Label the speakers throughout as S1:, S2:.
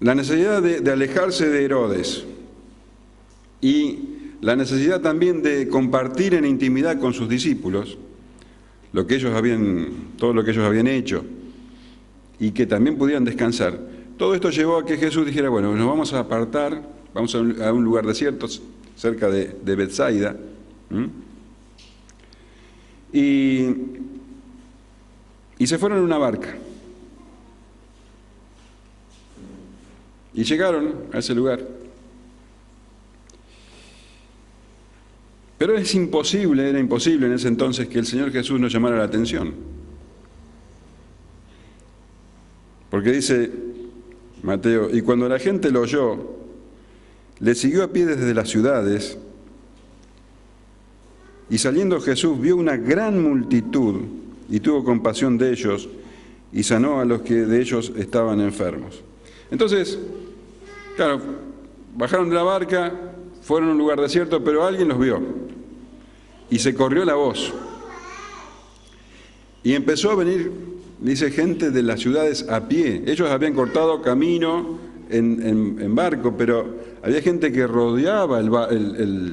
S1: la necesidad de alejarse de Herodes y la necesidad también de compartir en intimidad con sus discípulos todo lo que ellos habían hecho y que también pudieran descansar. Todo esto llevó a que Jesús dijera, bueno, nos vamos a apartar, vamos a un lugar desierto cerca de Betsaida. Y se fueron en una barca. Y llegaron a ese lugar. Pero era imposible en ese entonces que el Señor Jesús no llamara la atención. Porque dice Mateo, y cuando la gente lo oyó, le siguió a pie desde las ciudades, y saliendo Jesús vio una gran multitud, y tuvo compasión de ellos, y sanó a los que de ellos estaban enfermos. Entonces, claro, bajaron de la barca, fueron a un lugar desierto, pero alguien los vio, y se corrió la voz. Y empezó a venir, dice, gente de las ciudades a pie. Ellos habían cortado camino en barco, pero había gente que rodeaba el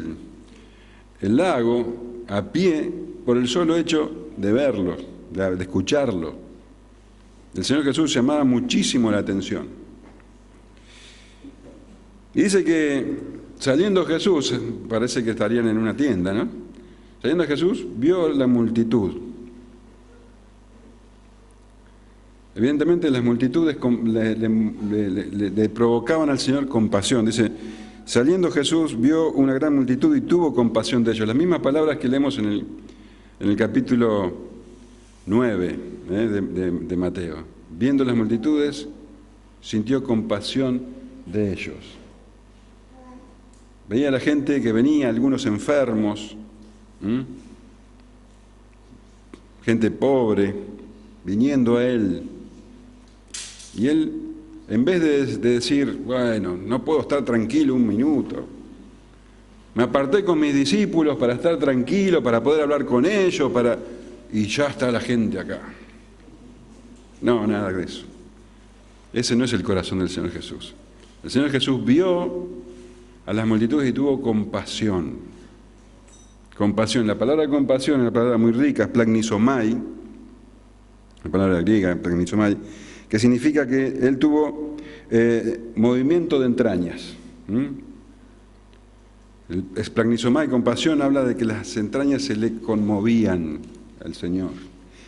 S1: lago a pie por el solo hecho de verlo, de escucharlo. El Señor Jesús llamaba muchísimo la atención. Y dice que saliendo Jesús, parece que estarían en una tienda, ¿no? Saliendo Jesús, vio la multitud. Evidentemente las multitudes le provocaban al Señor compasión. Dice, saliendo Jesús vio una gran multitud y tuvo compasión de ellos. Las mismas palabras que leemos en el capítulo 9 de Mateo. Viendo las multitudes, sintió compasión de ellos. Veía a la gente que venía, algunos enfermos, gente pobre, viniendo a Él. Y Él, en vez de decir, bueno, no puedo estar tranquilo un minuto, me aparté con mis discípulos para estar tranquilo, para poder hablar con ellos, y ya está la gente acá. No, nada de eso. Ese no es el corazón del Señor Jesús. El Señor Jesús vio a las multitudes y tuvo compasión. Compasión. La palabra compasión es una palabra muy rica, es plagnisomai, la palabra griega, plagnisomai, que significa que Él tuvo movimiento de entrañas. El plagnisomai, compasión, habla de que las entrañas se le conmovían al Señor.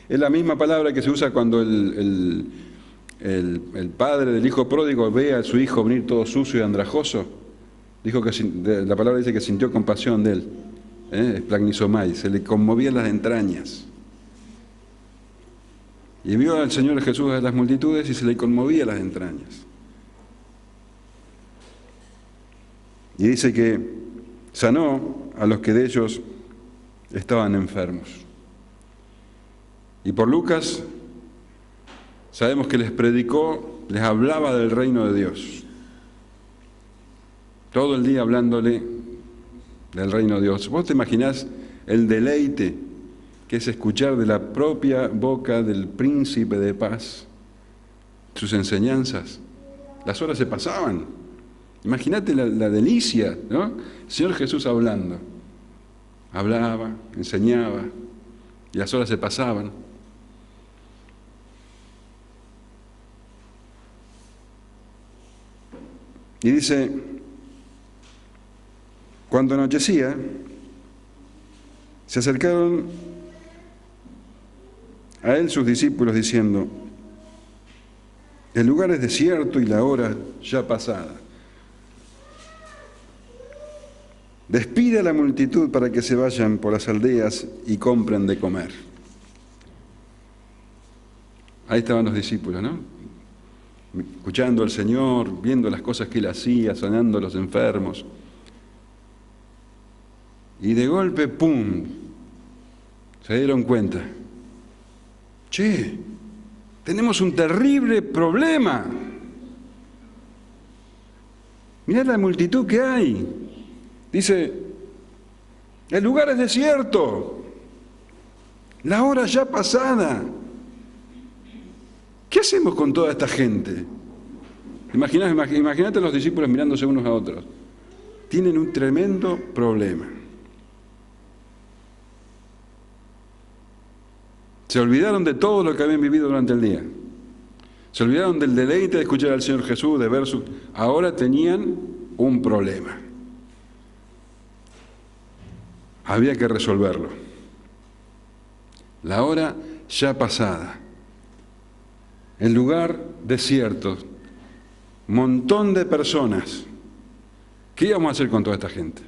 S1: Es la misma palabra que se usa cuando el padre del hijo pródigo ve a su hijo venir todo sucio y andrajoso. La palabra dice que sintió compasión de él. Es plagnisomai, se le conmovían las entrañas. Y vio al Señor Jesús a las multitudes y se le conmovía las entrañas. Y dice que sanó a los que de ellos estaban enfermos. Y por Lucas sabemos que les predicó, les hablaba del reino de Dios. Todo el día hablándole del reino de Dios. ¿Vos te imaginás el deleite que es escuchar de la propia boca del príncipe de paz sus enseñanzas? Las horas se pasaban. Imagínate la delicia, ¿no? El Señor Jesús hablando. Hablaba, enseñaba, y las horas se pasaban. Y dice, cuando anochecía, se acercaron a Él sus discípulos diciendo, el lugar es desierto y la hora ya pasada. Despide a la multitud para que se vayan por las aldeas y compren de comer. Ahí estaban los discípulos, ¿no? Escuchando al Señor, viendo las cosas que Él hacía, sanando a los enfermos. Y de golpe, ¡pum!, se dieron cuenta. Che, tenemos un terrible problema. Mirá la multitud que hay. Dice, el lugar es desierto, la hora ya pasada. ¿Qué hacemos con toda esta gente? Imagínate a los discípulos mirándose unos a otros. Tienen un tremendo problema. Se olvidaron de todo lo que habían vivido durante el día. Se olvidaron del deleite de escuchar al Señor Jesús, de ver su... Ahora tenían un problema. Había que resolverlo. La hora ya pasada. El lugar desierto. Montón de personas. ¿Qué íbamos a hacer con toda esta gente?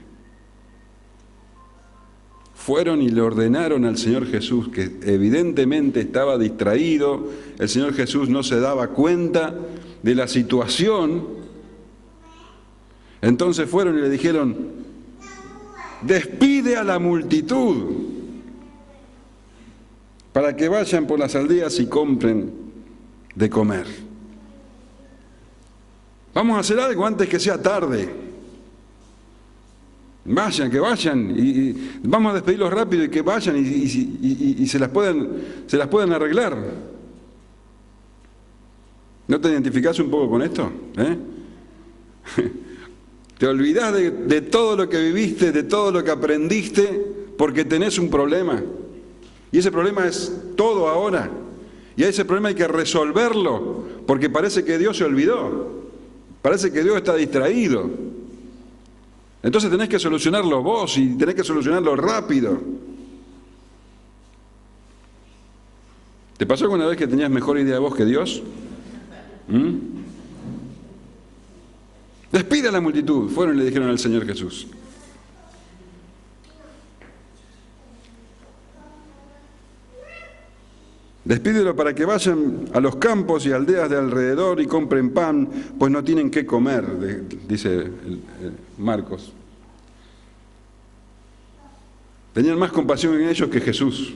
S1: Fueron y le ordenaron al Señor Jesús, que evidentemente estaba distraído, el Señor Jesús no se daba cuenta de la situación. Entonces fueron y le dijeron, despide a la multitud para que vayan por las aldeas y compren de comer. Vamos a hacer algo antes que sea tarde. Vayan, que vayan, y vamos a despedirlos rápido y que vayan y se las puedan arreglar. ¿No te identificás un poco con esto? Te olvidás de todo lo que viviste, de todo lo que aprendiste, porque tenés un problema. Y ese problema es todo ahora. Y a ese problema hay que resolverlo, porque parece que Dios se olvidó. Parece que Dios está distraído. Entonces tenés que solucionarlo vos y tenés que solucionarlo rápido. ¿Te pasó alguna vez que tenías mejor idea de vos que Dios? Despide a la multitud. Fueron y le dijeron al Señor Jesús. Despídelo para que vayan a los campos y aldeas de alrededor y compren pan, pues no tienen qué comer, dice Marcos. Tenían más compasión en ellos que Jesús.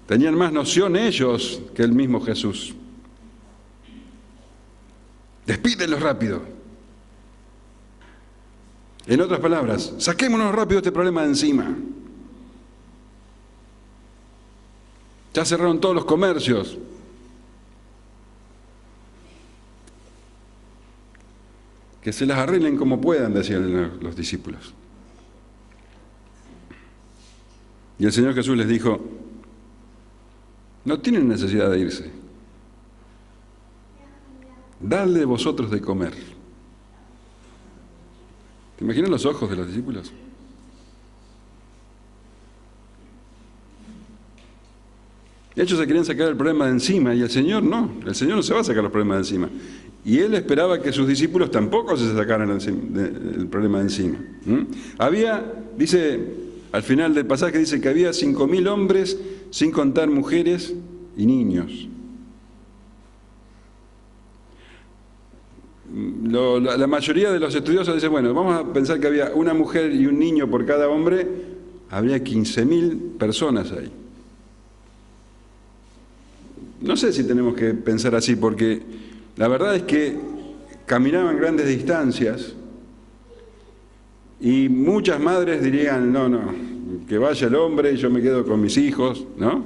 S1: Tenían más noción ellos que el mismo Jesús. Despídelos rápido. En otras palabras, saquémonos rápido este problema de encima. Ya cerraron todos los comercios. Que se las arreglen como puedan, decían los discípulos. Y el Señor Jesús les dijo, no tienen necesidad de irse. Dadle vosotros de comer. ¿Te imaginas los ojos de los discípulos? Ellos se querían sacar el problema de encima y el Señor no se va a sacar los problemas de encima. Y Él esperaba que sus discípulos tampoco se sacaran el problema de encima. Dice, al final del pasaje dice que había 5.000 hombres, sin contar mujeres y niños. La mayoría de los estudiosos dicen, bueno, vamos a pensar que había una mujer y un niño por cada hombre, habría 15.000 personas ahí. No sé si tenemos que pensar así, porque la verdad es que caminaban grandes distancias y muchas madres dirían, no, que vaya el hombre y yo me quedo con mis hijos, ¿no?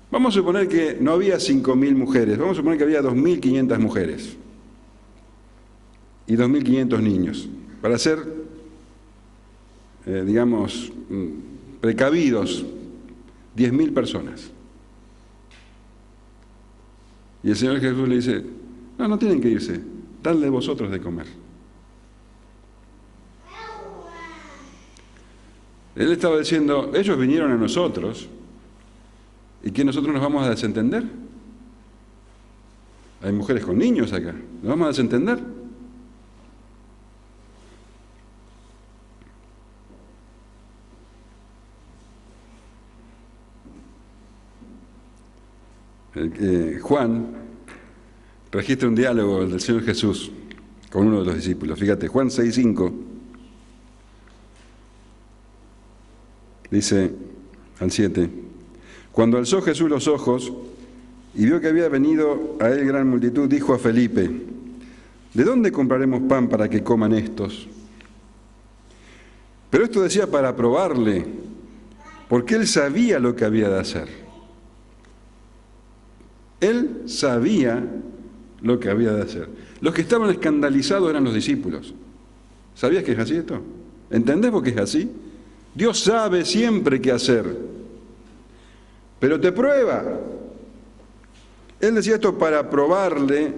S1: Vamos a suponer que no había 5.000 mujeres, vamos a suponer que había 2.500 mujeres y 2.500 niños, para ser, precavidos, 10.000 personas. Y el Señor Jesús le dice, no tienen que irse, dadle vosotros de comer. Él estaba diciendo, ellos vinieron a nosotros, ¿y que nosotros nos vamos a desentender? Hay mujeres con niños acá, ¿nos vamos a desentender? Juan registra un diálogo del Señor Jesús con uno de los discípulos. Fíjate, Juan 6:5 dice al 7, cuando alzó Jesús los ojos y vio que había venido a él gran multitud, dijo a Felipe, ¿de dónde compraremos pan para que coman estos? Pero esto decía para probarle, porque él sabía lo que había de hacer. Él sabía lo que había de hacer. Los que estaban escandalizados eran los discípulos. ¿Sabías que es así esto? ¿Entendés por qué es así? Dios sabe siempre qué hacer, pero te prueba. Él decía esto para probarle,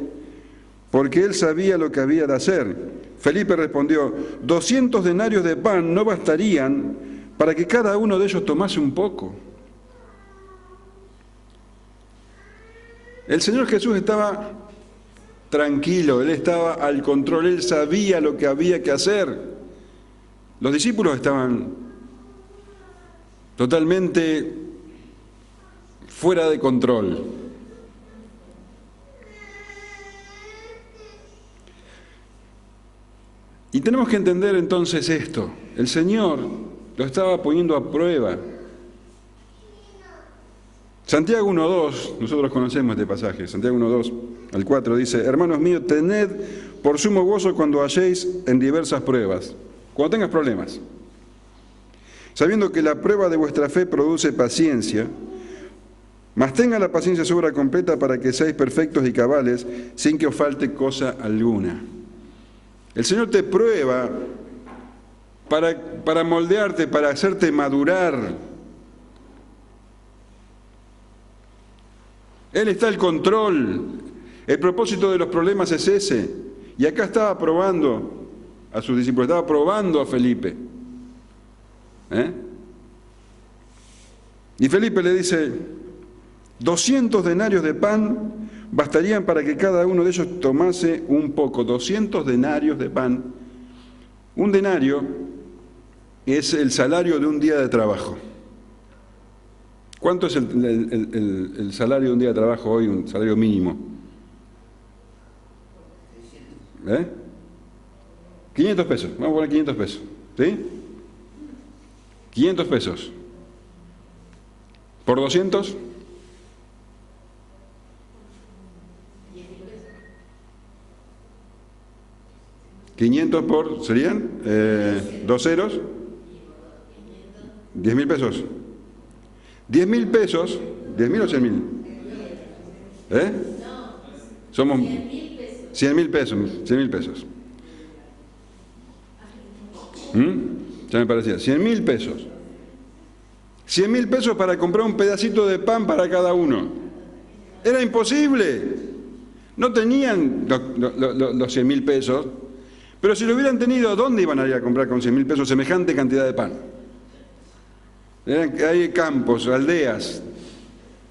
S1: porque él sabía lo que había de hacer. Felipe respondió: 200 denarios de pan no bastarían para que cada uno de ellos tomase un poco. El Señor Jesús estaba tranquilo, Él estaba al control, Él sabía lo que había que hacer. Los discípulos estaban totalmente fuera de control. Y tenemos que entender entonces esto. El Señor lo estaba poniendo a prueba. Santiago 1:2, nosotros conocemos este pasaje, Santiago 1:2 al 4 dice: hermanos míos, tened por sumo gozo cuando halléis en diversas pruebas, cuando tengas problemas, sabiendo que la prueba de vuestra fe produce paciencia, mas tenga la paciencia su obra completa para que seáis perfectos y cabales, sin que os falte cosa alguna. El Señor te prueba para moldearte, para hacerte madurar. Él está al control. El propósito de los problemas es ese. Y acá estaba probando a sus discípulos, estaba probando a Felipe. Y Felipe le dice: 200 denarios de pan bastarían para que cada uno de ellos tomase un poco. 200 denarios de pan. Un denario es el salario de un día de trabajo. ¿Cuánto es el salario de un día de trabajo hoy, un salario mínimo? 500 pesos, vamos a poner 500 pesos, ¿sí? 500 pesos. ¿Por 200? 500 por, ¿serían? ¿2 ceros? 10.000 pesos. 10.000 pesos, 10.000 o 100.000. Somos 100.000 pesos, 100.000 pesos. Ya me parecía, 100.000 pesos. 100.000 pesos para comprar un pedacito de pan para cada uno. Era imposible. No tenían los 100.000 pesos, pero si lo hubieran tenido, ¿dónde iban a ir a comprar con 100.000 pesos semejante cantidad de pan? Hay campos, aldeas.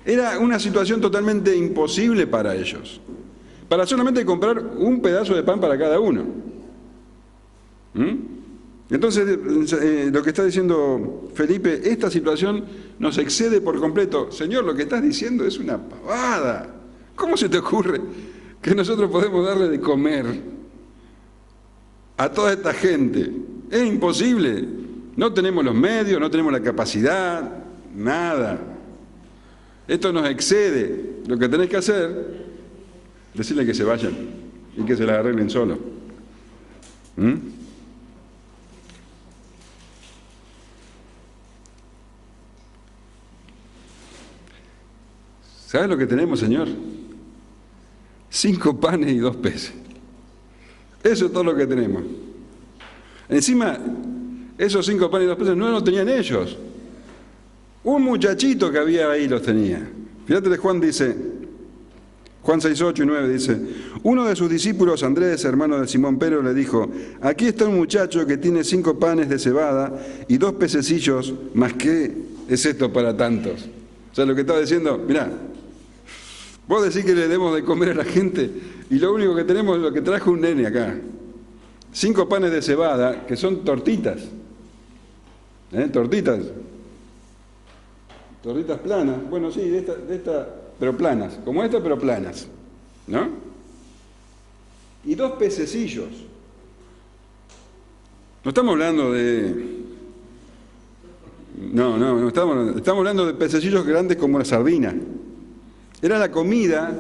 S1: Era una situación totalmente imposible para ellos. Para solamente comprar un pedazo de pan para cada uno. Entonces, lo que está diciendo Felipe, esta situación nos excede por completo. Señor, lo que estás diciendo es una pavada. ¿Cómo se te ocurre que nosotros podemos darle de comer a toda esta gente? Es imposible. No tenemos los medios, no tenemos la capacidad, nada. Esto nos excede. Lo que tenés que hacer, decirle que se vayan y que se la arreglen solo. ¿Sabes lo que tenemos, Señor? 5 panes y 2 peces. Eso es todo lo que tenemos. Encima, esos 5 panes y 2 peces no los tenían ellos. Un muchachito que había ahí los tenía. Fíjate de Juan dice, Juan 6, 8 y 9 dice: uno de sus discípulos, Andrés, hermano de Simón Pedro, le dijo: aquí está un muchacho que tiene 5 panes de cebada y 2 pececillos, ¿más qué es esto para tantos? O sea, lo que estaba diciendo, mirá, vos decís que le demos de comer a la gente y lo único que tenemos es lo que trajo un nene acá. 5 panes de cebada, que son tortitas. Tortitas planas. Bueno, sí, de esta, pero planas. Como esta, pero planas. ¿No? Y 2 pececillos. No estamos hablando de... No estamos hablando de pececillos grandes como la sardina. Era la comida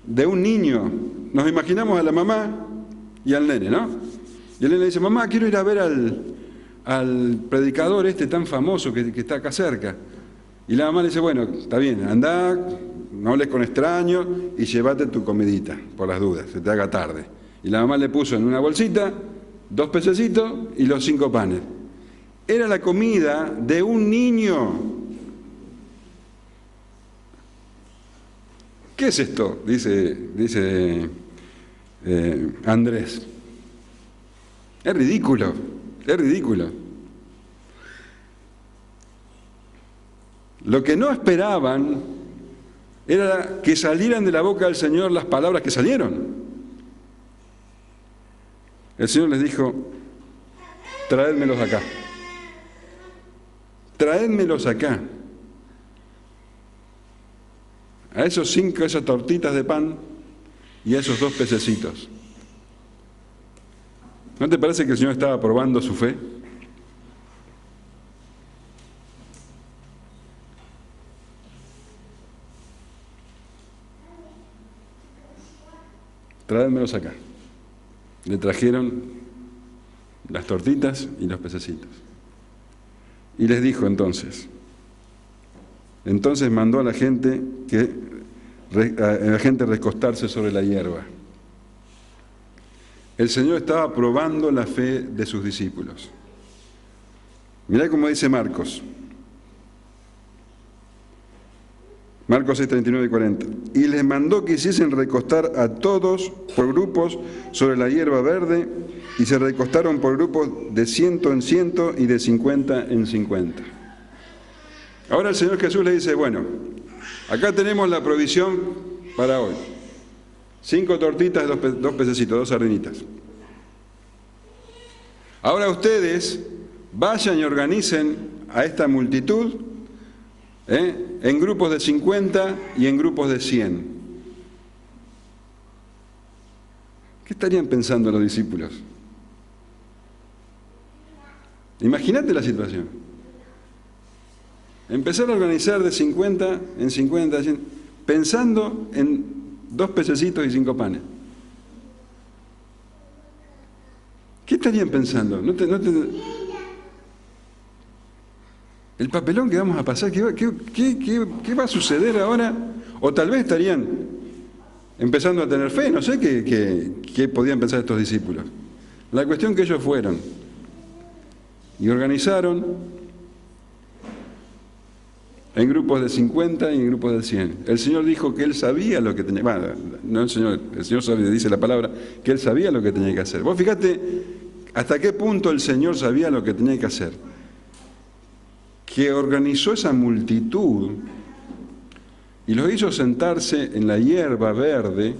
S1: de un niño. Nos imaginamos a la mamá y al nene, ¿no? Y el nene dice: mamá, quiero ir a ver al predicador este tan famoso que está acá cerca. Y la mamá le dice: bueno, está bien, andá, no hables con extraños y llévate tu comidita, por las dudas, se te haga tarde. Y la mamá le puso en una bolsita 2 pececitos y los 5 panes. Era la comida de un niño. ¿Qué es esto? Dice Andrés. Es ridículo, es ridículo. Lo que no esperaban era que salieran de la boca del Señor las palabras que salieron. El Señor les dijo, traédmelos acá. Traédmelos acá. A esos 5, esas tortitas de pan y a esos 2 pececitos. ¿No te parece que el Señor estaba probando su fe? Traédmelos acá. Le trajeron las tortitas y los pececitos. Y les dijo entonces mandó a la gente recostarse sobre la hierba. El Señor estaba probando la fe de sus discípulos. Mirá cómo dice Marcos 6, 39 y 40. Y les mandó que hiciesen recostar a todos por grupos sobre la hierba verde, y se recostaron por grupos de 100 en 100 y de 50 en 50. Ahora el Señor Jesús le dice, bueno, acá tenemos la provisión para hoy. 5 tortitas, 2 pececitos, 2 sardinitas. Ahora ustedes vayan y organicen a esta multitud, en grupos de 50 y en grupos de 100. ¿Qué estarían pensando los discípulos? Imagínate la situación. Empezar a organizar de 50 en 50, 100, pensando en 2 pececitos y 5 panes. ¿Qué estarían pensando? El papelón que vamos a pasar, ¿qué va a suceder ahora? O tal vez estarían empezando a tener fe, no sé qué podían pensar estos discípulos. La cuestión que ellos fueron y organizaron en grupos de 50 y en grupos de 100. El Señor dijo que Él sabía lo que tenía, no el Señor sabía, dice la palabra, que Él sabía lo que tenía que hacer. Vos fíjate hasta qué punto el Señor sabía lo que tenía que hacer. Que organizó esa multitud y los hizo sentarse en la hierba verde.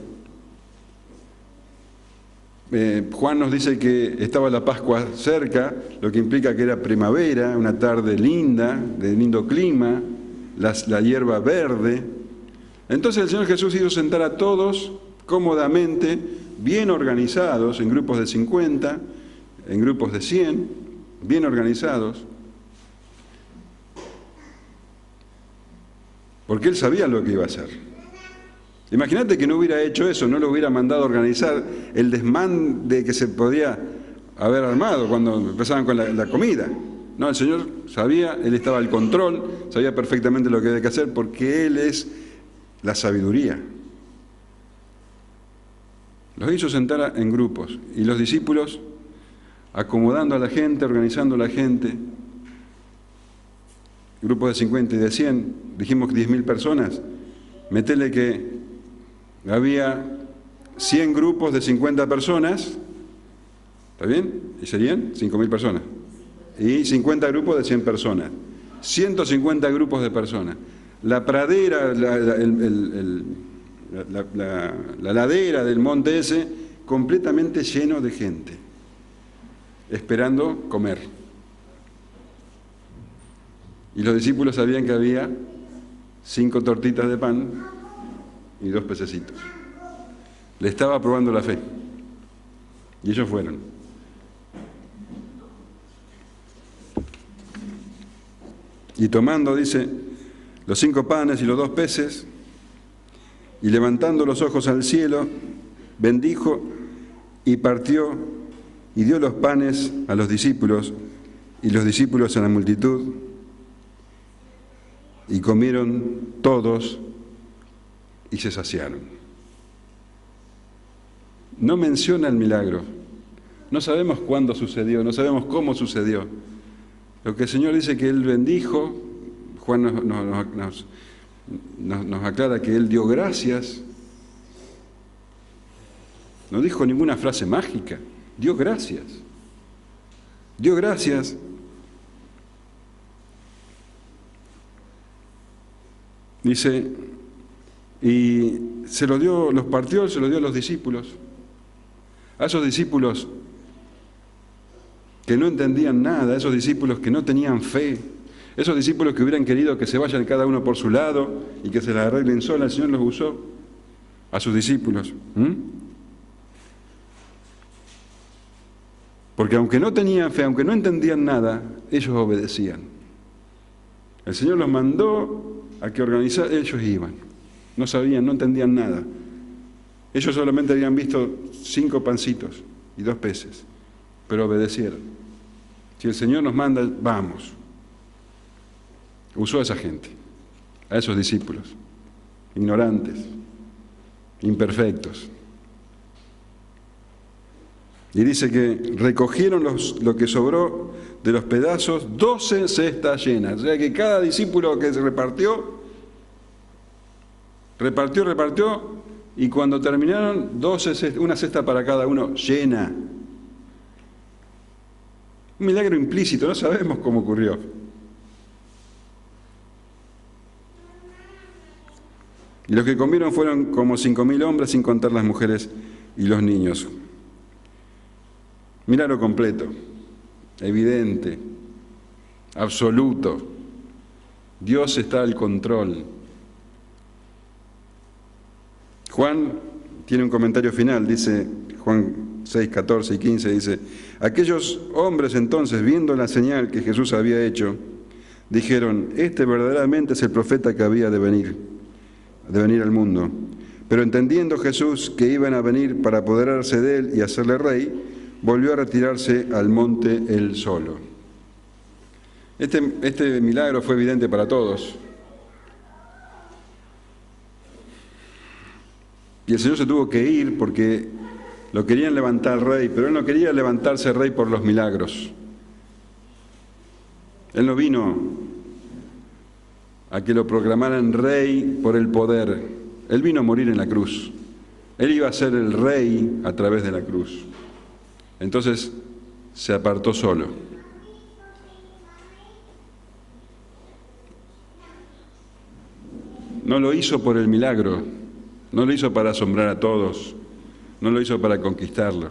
S1: Juan nos dice que estaba la Pascua cerca, lo que implica que era primavera, una tarde linda, de lindo clima, la hierba verde. Entonces el Señor Jesús hizo sentar a todos cómodamente, bien organizados, en grupos de 50, en grupos de 100, bien organizados. Porque Él sabía lo que iba a hacer. Imagínate que no hubiera hecho eso, no lo hubiera mandado a organizar el desmán de que se podía haber armado cuando empezaban con la comida. No, el Señor sabía, Él estaba al control, sabía perfectamente lo que había que hacer, porque Él es la sabiduría. Los hizo sentar en grupos, y los discípulos acomodando a la gente, organizando a la gente. Grupos de 50 y de 100, dijimos 10.000 personas, metele que había 100 grupos de 50 personas, ¿está bien? Y serían 5.000 personas. Y 50 grupos de 100 personas, 150 grupos de personas. La pradera, la ladera del monte ese, completamente lleno de gente, esperando comer. Y los discípulos sabían que había 5 tortitas de pan y 2 pececitos. Le estaba probando la fe. Y ellos fueron. Y tomando, dice, los 5 panes y los 2 peces, y levantando los ojos al cielo, bendijo y partió y dio los panes a los discípulos y los discípulos a la multitud. Y comieron todos y se saciaron. No menciona el milagro. No sabemos cuándo sucedió, no sabemos cómo sucedió. Lo que el Señor dice que Él bendijo, Juan nos aclara que Él dio gracias. No dijo ninguna frase mágica, dio gracias. Dio gracias. Dice, y se lo dio, los partió, se lo dio a los discípulos. A esos discípulos que no entendían nada, a esos discípulos que no tenían fe, esos discípulos que hubieran querido que se vayan cada uno por su lado y que se las arreglen sola, el Señor los usó a sus discípulos. Porque aunque no tenían fe, aunque no entendían nada, ellos obedecían. El Señor los mandó a que organizaran, ellos iban. No sabían, no entendían nada. Ellos solamente habían visto 5 pancitos y 2 peces, pero obedecieron. Si el Señor nos manda, vamos. Usó a esa gente, a esos discípulos, ignorantes, imperfectos. Y dice que recogieron lo que sobró de los pedazos, 12 cestas llenas. O sea que cada discípulo que se repartió, y cuando terminaron, 12 cestas, una cesta para cada uno, llena. Un milagro implícito, no sabemos cómo ocurrió. Y los que comieron fueron como 5.000 hombres, sin contar las mujeres y los niños. Milagro completo, evidente, absoluto. Dios está al control. Juan tiene un comentario final, dice Juan 6, 14 y 15, dice: aquellos hombres entonces, viendo la señal que Jesús había hecho, dijeron: este verdaderamente es el profeta que había de venir al mundo. Pero entendiendo Jesús que iban a venir para apoderarse de él y hacerle rey, volvió a retirarse al monte él solo. Este milagro fue evidente para todos. Y el Señor se tuvo que ir porque lo querían levantar rey, pero Él no quería levantarse rey por los milagros. Él no vino a que lo proclamaran rey por el poder. Él vino a morir en la cruz. Él iba a ser el rey a través de la cruz. Entonces se apartó solo. No lo hizo por el milagro, no lo hizo para asombrar a todos, no lo hizo para conquistarlo.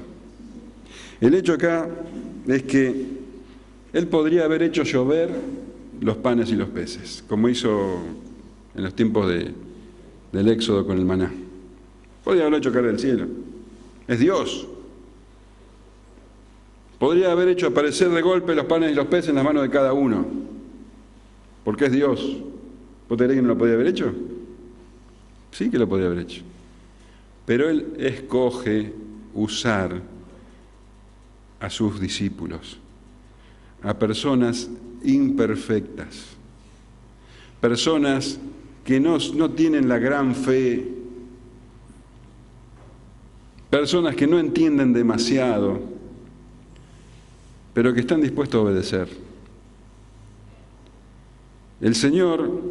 S1: El hecho acá es que Él podría haber hecho llover los panes y los peces, como hizo en los tiempos del Éxodo con el maná. Podría haberlo hecho caer del cielo. Es Dios. Podría haber hecho aparecer de golpe los panes y los peces en las manos de cada uno, porque es Dios. ¿Vos te creés que no lo podía haber hecho? Sí que lo podía haber hecho. Pero Él escoge usar a sus discípulos, a personas imperfectas, personas que no tienen la gran fe, personas que no entienden demasiado, pero que están dispuestos a obedecer. El Señor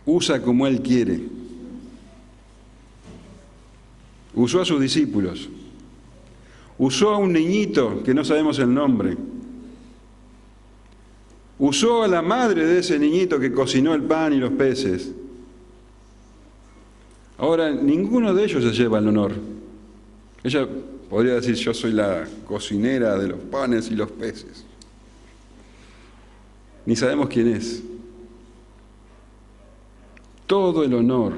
S1: usa como Él quiere. Usó a sus discípulos. Usó a un niñito que no sabemos el nombre. Usó a la madre de ese niñito que cocinó el pan y los peces. Ahora, ninguno de ellos se lleva el honor. Ella podría decir: yo soy la cocinera de los panes y los peces. Ni sabemos quién es. Todo el honor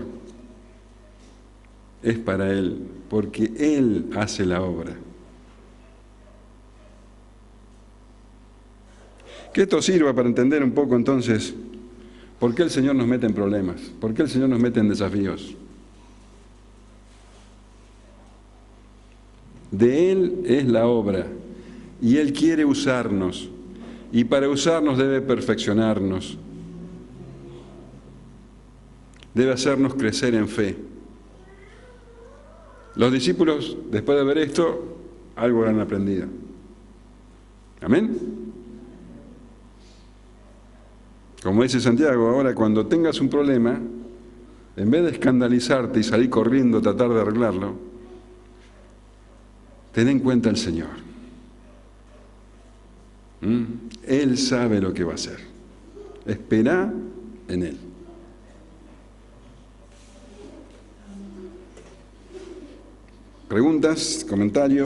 S1: es para Él, porque Él hace la obra. Que esto sirva para entender un poco entonces por qué el Señor nos mete en problemas, por qué el Señor nos mete en desafíos. De Él es la obra y Él quiere usarnos, y para usarnos debe perfeccionarnos, debe hacernos crecer en fe. Los discípulos, después de ver esto, algo han aprendido. ¿Amén? Como dice Santiago, ahora cuando tengas un problema, en vez de escandalizarte y salir corriendo a tratar de arreglarlo, ten en cuenta al Señor. Él sabe lo que va a hacer. Espera en Él. ¿Preguntas? ¿Comentarios?